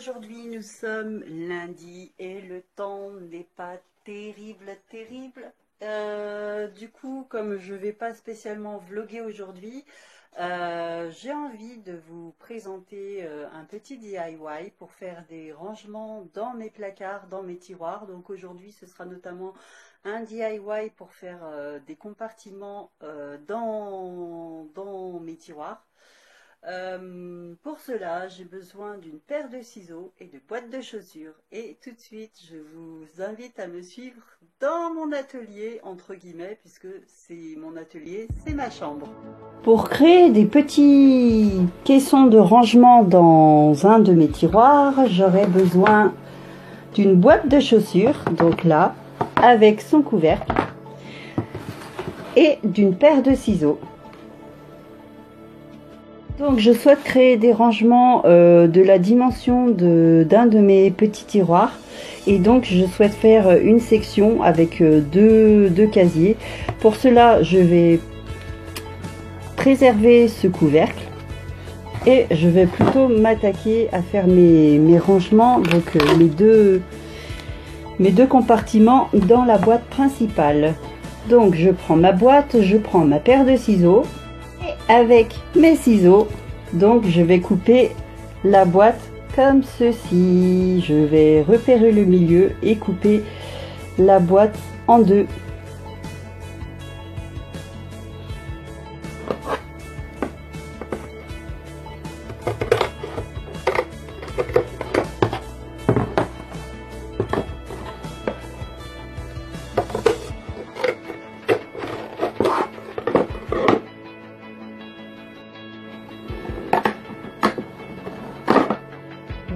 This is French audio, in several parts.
Aujourd'hui nous sommes lundi et le temps n'est pas terrible. Du coup, comme je vais pas spécialement vlogger aujourd'hui, j'ai envie de vous présenter un petit DIY pour faire des rangements dans mes placards, dans mes tiroirs. Donc aujourd'hui ce sera notamment un DIY pour faire des compartiments dans mes tiroirs. Pour cela, j'ai besoin d'une paire de ciseaux et de boîtes de chaussures. Et tout de suite, je vous invite à me suivre dans mon atelier, entre guillemets, puisque c'est mon atelier, c'est ma chambre. Pour créer des petits caissons de rangement dans un de mes tiroirs, j'aurai besoin d'une boîte de chaussures, donc là, avec son couvercle, et d'une paire de ciseaux. Donc je souhaite créer des rangements de la dimension d'un de mes petits tiroirs, et donc je souhaite faire une section avec deux casiers. Pour cela je vais préserver ce couvercle et je vais plutôt m'attaquer à faire mes rangements, donc mes deux compartiments dans la boîte principale. Donc je prends ma boîte, je prends ma paire de ciseaux. Avec mes ciseaux, donc je vais couper la boîte comme ceci. Je vais repérer le milieu et couper la boîte en deux.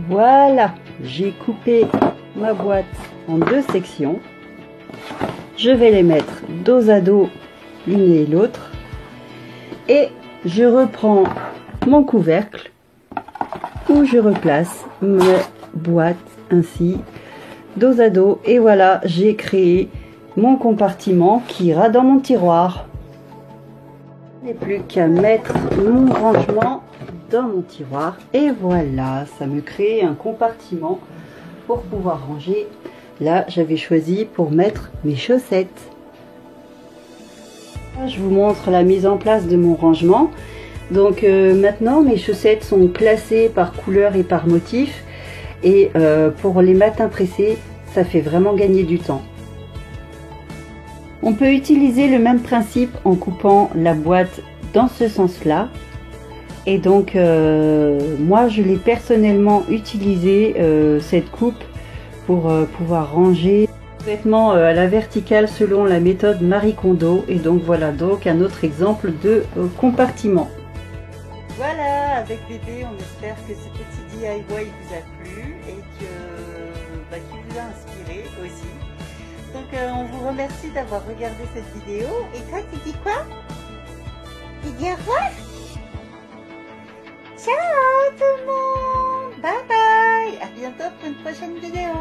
Voilà, j'ai coupé ma boîte en deux sections. Je vais les mettre dos à dos l'une et l'autre. Et je reprends mon couvercle où je replace ma boîte ainsi, dos à dos. Et voilà, j'ai créé mon compartiment qui ira dans mon tiroir. Il n'y a plus qu'à mettre mon rangement dans mon tiroir et voilà, ça me crée un compartiment pour pouvoir ranger. Là j'avais choisi pour mettre mes chaussettes. Je vous montre la mise en place de mon rangement. Donc maintenant mes chaussettes sont classées par couleur et par motif, et pour les matins pressés ça fait vraiment gagner du temps. On peut utiliser le même principe en coupant la boîte dans ce sens là. Et donc moi je l'ai personnellement utilisé cette coupe pour pouvoir ranger les vêtements à la verticale selon la méthode Marie Kondo. Et donc voilà donc un autre exemple de compartiment. Voilà, avec bébé on espère que ce petit DIY vous a plu et que qu'il vous a inspiré aussi. Donc on vous remercie d'avoir regardé cette vidéo. Et toi tu dis quoi? Tu dis au revoir? Ciao tout le monde, bye bye, à bientôt pour une prochaine vidéo.